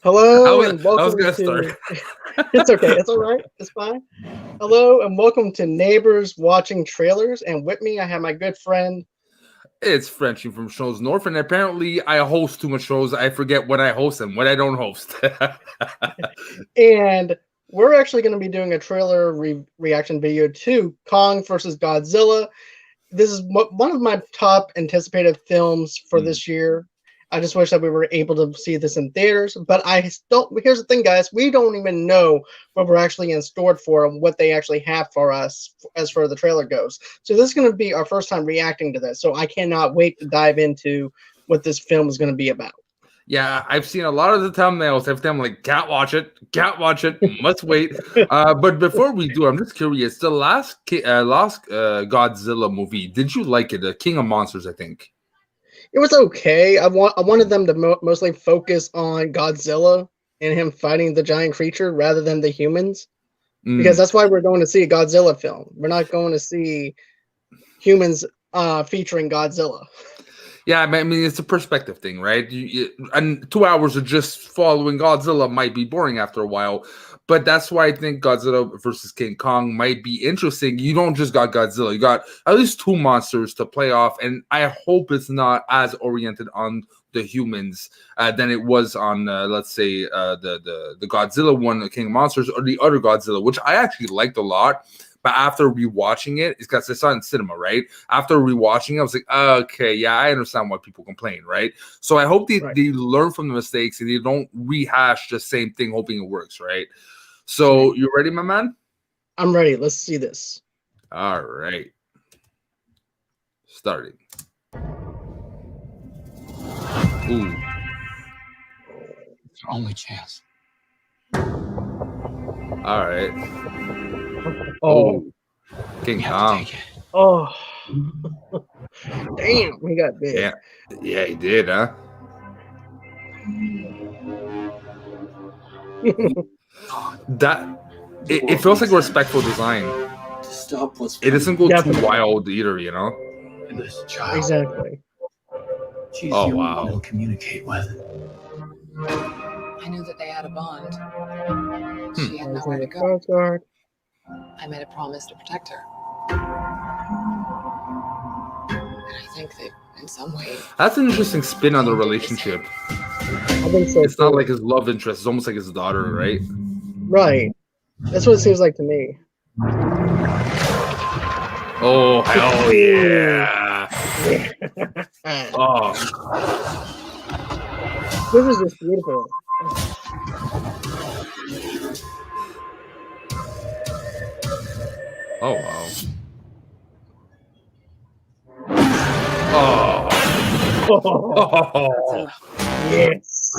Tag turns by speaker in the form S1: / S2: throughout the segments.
S1: Hello and
S2: I was
S1: welcome
S2: gonna start.
S1: to. It's okay. It's all right. It's fine. Hello and welcome to Neighbors Watching Trailers. And with me, I have my good friend.
S2: It's Frenchie from Shows North, and apparently I host too much shows. I forget what I host and what I don't host.
S1: And we're actually going to be doing a trailer reaction video to Kong versus Godzilla. This is one of my top anticipated films for this year. I just wish that we were able to see this in theaters, but I don't. Here's the thing, guys: we don't even know what we're actually in store for and what they actually have for us as far as the trailer goes. So this is going to be our first time reacting to this. So I cannot wait to dive into what this film is going to be about.
S2: Yeah, I've seen a lot of the thumbnails. Every time I'm like, can't watch it, must wait. But before we do, I'm just curious. The last Godzilla movie, did you like it? King of Monsters, I think.
S1: It was okay. I wanted them to mostly focus on Godzilla and him fighting the giant creature rather than the humans, because that's why we're going to see a Godzilla film. We're not going to see humans featuring Godzilla.
S2: Yeah, I mean, it's a perspective thing, right? And 2 hours of just following Godzilla might be boring after a while. But that's why I think Godzilla versus King Kong might be interesting. You don't just got Godzilla. You got at least two monsters to play off. And I hope it's not as oriented on the humans than it was on, let's say, the Godzilla one, the King of Monsters, or the other Godzilla, which I actually liked a lot. But after rewatching it, it's because I saw it in cinema, right? After rewatching it, I was like, okay, yeah, I understand why people complain, right? So I hope they learn from the mistakes and they don't rehash the same thing, hoping it works, right? So you ready, my man?
S1: I'm ready. Let's see this.
S2: All right. Starting. Ooh.
S3: It's our only chance.
S2: All right.
S1: Oh,
S2: King Kong.
S1: Oh, damn, he got big.
S2: Yeah, he did, huh? It feels like a respectful design. It doesn't go too wild either, you know.
S1: Exactly.
S3: She's the only one he'll communicate with.
S4: I knew that they had a bond. She had nowhere to go.
S1: Skarsgård.
S4: I made a promise to protect her. And I think that in some way...
S2: That's an interesting spin on the relationship.
S1: I think so.
S2: It's not like his love interest. It's almost like his daughter, right?
S1: Right. That's what it seems like to me.
S2: Oh, hell yeah. Oh.
S1: This is just beautiful.
S2: Oh, wow. Oh.
S1: Oh. Yes.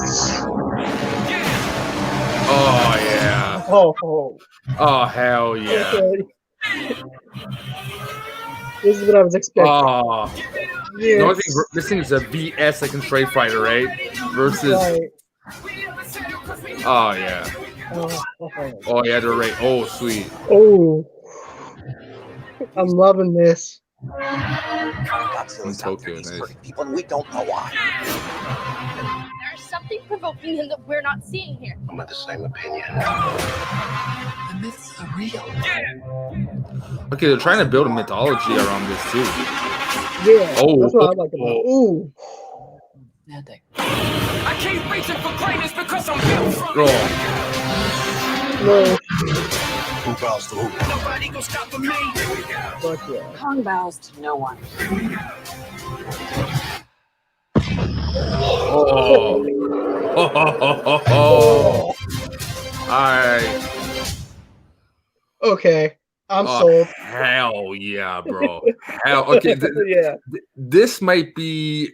S2: Oh, yeah. Oh, hell yeah.
S1: Okay. This is what I was expecting.
S2: Oh.
S1: Yes.
S2: No, I think this thing is a VS like in Street Fighter, right? Versus.
S1: Right.
S2: Oh, yeah. Oh, yeah, they're right. Oh, sweet.
S1: Oh. I'm loving this.
S3: Godzilla's out there, he's hurting people, and we don't know why.
S5: There's something provoking him that we're not seeing here.
S3: I'm of the same opinion.
S4: The myths are real.
S2: Okay, they're trying to build a mythology around this, too.
S1: Yeah, that's what I like about it. Ooh.
S4: Nothing.
S6: I keep reaching for greatness because I'm built from
S1: No.
S3: Who bows to who?
S6: Nobody gonna stop for me.
S1: Fuck yeah.
S4: Kong bows to no one.
S2: Oh. Alright.
S1: Okay. I'm sold.
S2: Hell yeah, bro. Okay.
S1: Yeah.
S2: This might be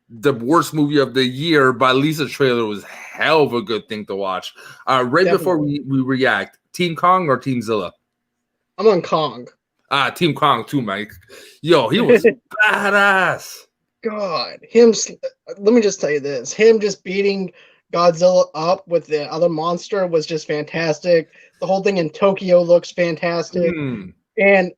S2: the worst movie of the year, but at least the trailer was hell of a good thing to watch. Before we react, Team Kong or Team Zilla?
S1: I'm on Kong.
S2: Team Kong too, Mike. Yo, he was badass.
S1: God, let me just tell you this. Him just beating Godzilla up with the other monster was just fantastic. The whole thing in Tokyo looks fantastic. And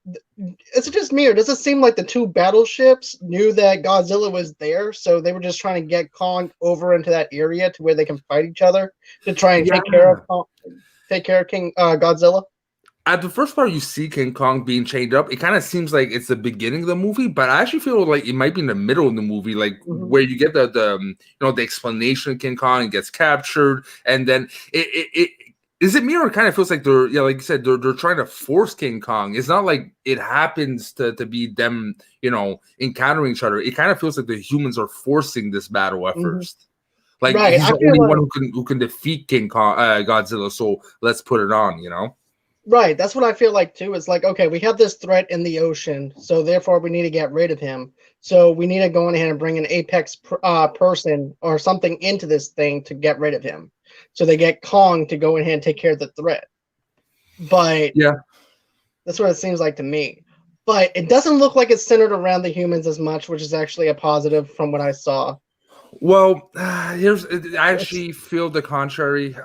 S1: is it just me, or does it seem like the two battleships knew that Godzilla was there, so they were just trying to get Kong over into that area to where they can fight each other to try and take care of King Godzilla?
S2: At the first part, you see King Kong being chained up. It kind of seems like it's the beginning of the movie, but I actually feel like it might be in the middle of the movie, like where you get the the explanation of King Kong and gets captured, and then it is it me, or it kind of feels like they're like you said, they're trying to force King Kong. It's not like it happens to be them encountering each other. It kind of feels like the humans are forcing this battle at first. Like he's the only one who can defeat King Kong, Godzilla. So let's put it on,
S1: Right, that's what I feel like too. It's like, okay, we have this threat in the ocean, so therefore we need to get rid of him. So we need to go in ahead and bring an apex person or something into this thing to get rid of him. So they get Kong to go in ahead and take care of the threat. But
S2: yeah,
S1: that's what it seems like to me. But it doesn't look like it's centered around the humans as much, which is actually a positive from what I saw.
S2: Well, I actually feel the contrary.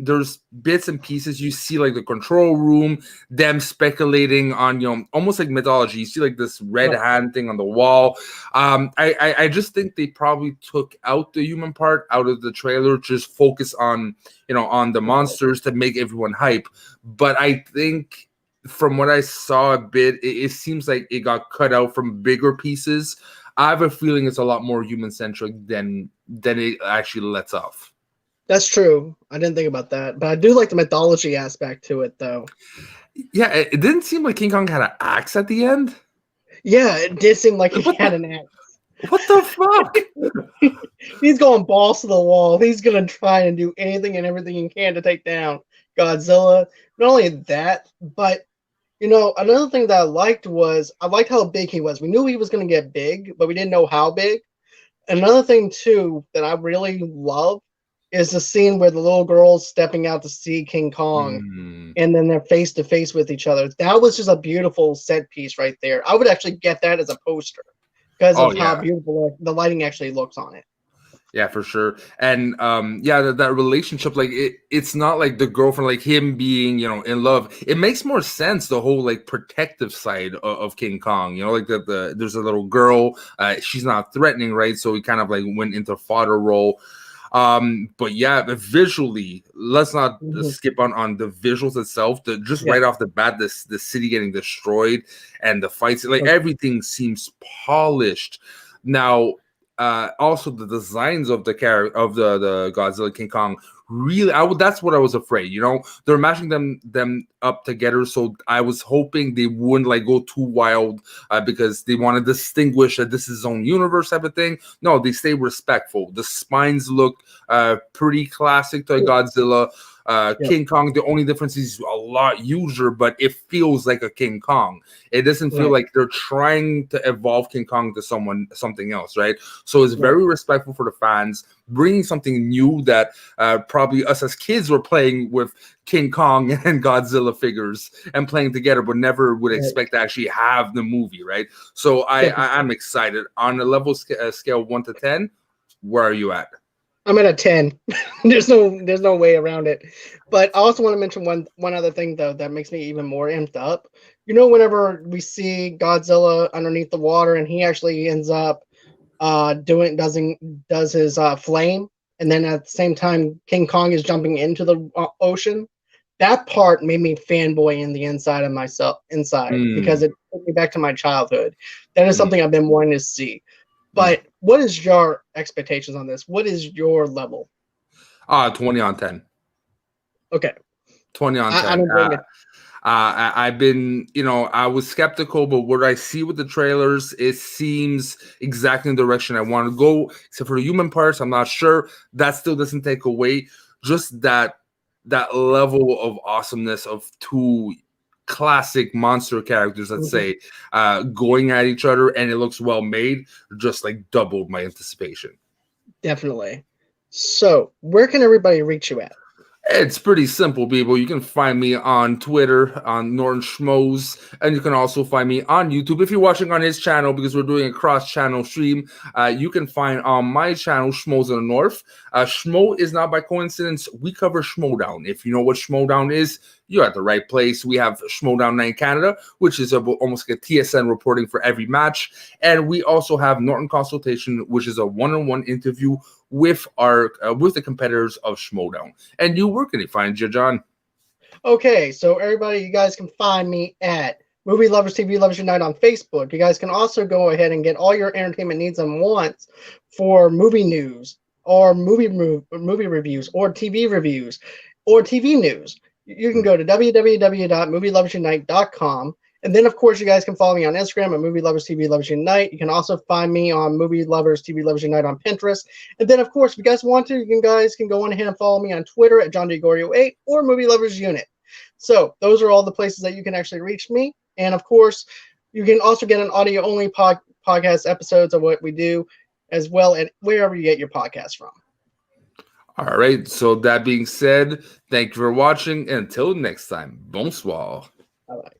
S2: There's bits and pieces you see, like the control room, them speculating on, almost like mythology. You see like this red hand thing on the wall. I just think they probably took out the human part out of the trailer, just focus on, on the monsters to make everyone hype. But I think from what I saw a bit, it seems like it got cut out from bigger pieces. I have a feeling it's a lot more human-centric than it actually lets off.
S1: That's true. I didn't think about that. But I do like the mythology aspect to it, though.
S2: Yeah, it didn't seem like King Kong had an axe at the end.
S1: Yeah, it did seem like he had an axe.
S2: What the fuck?
S1: He's going balls to the wall. He's going to try and do anything and everything he can to take down Godzilla. Not only that, but another thing that I liked how big he was. We knew he was going to get big, but we didn't know how big. Another thing, too, that I really love is the scene where the little girl's stepping out to see King Kong, and then they're face to face with each other. That was just a beautiful set piece right there. I would actually get that as a poster because of how beautiful the lighting actually looks on it.
S2: Yeah, for sure. And that relationship, like it's not like the girlfriend, like him being, in love. It makes more sense, the whole like protective side of King Kong, like there's a little girl, she's not threatening, right? So he kind of like went into fodder role. But yeah, visually, let's not skip on the visuals itself. Right off the bat, the city getting destroyed and the fights, like everything seems polished. Now, also the designs of the Godzilla King Kong really, that's what I was afraid. They're matching them up together, so I was hoping they wouldn't like go too wild because they want to distinguish that this is his own universe type of thing. No, they stay respectful. The spines look pretty classic to Godzilla. King Kong, the only difference is a lot huger, but it feels like a King Kong. It doesn't feel like they're trying to evolve King Kong to something else, right? So it's very respectful for the fans, bringing something new that probably us as kids were playing with King Kong and Godzilla figures and playing together, but never would expect to actually have the movie, right? So I'm excited. On a level scale 1 to 10, where are you at?
S1: I'm at a 10. There's no way around it. But I also want to mention one other thing though that makes me even more amped up. Whenever we see Godzilla underneath the water and he actually ends up does his flame, and then at the same time King Kong is jumping into the ocean. That part made me fanboy in the inside of myself because it took me back to my childhood. That is something I've been wanting to see. But what is your expectations on this? What is your level?
S2: 20 on 10.
S1: Okay.
S2: 20 on 10. I've been, I was skeptical, but what I see with the trailers, it seems exactly in the direction I want to go, except for the human parts. I'm not sure. That still doesn't take away just that level of awesomeness of two classic monster characters, let's say, going at each other, and it looks well made, just like doubled my anticipation.
S1: Definitely. So where can everybody reach you at?
S2: It's pretty simple, people. You can find me on Twitter, on Norton Schmoes, and you can also find me on YouTube. If you're watching on his channel, because we're doing a cross-channel stream, you can find on my channel, Schmoes in the North. Schmo is not by coincidence. We cover Schmodown. If you know what Schmodown is, you're at the right place. We have Schmodown Night Canada, which is almost like a TSN reporting for every match. And we also have Norton Consultation, which is a one-on-one interview with the competitors of Schmodown. And you, where can you find you, John?
S1: Okay, so everybody, you guys can find me at Movie Lovers TV Lovers Unite on Facebook. You guys can also go ahead and get all your entertainment needs and wants for movie news or movie reviews or TV reviews or TV news. You can go to www.movieloversunite.com. And then, of course, you guys can follow me on Instagram at Movie Lovers TV Lovers Unite. You can also find me on Movie Lovers TV Lovers Unite on Pinterest. And then, of course, if you guys want to, you guys can go on ahead and follow me on Twitter at JohnDGorio8 or Movie Lovers Unit. So those are all the places that you can actually reach me. And, of course, you can also get an audio-only podcast episodes of what we do as well at wherever you get your podcasts from.
S2: All right. So that being said, thank you for watching. And until next time, bonsoir.
S1: Bye-bye.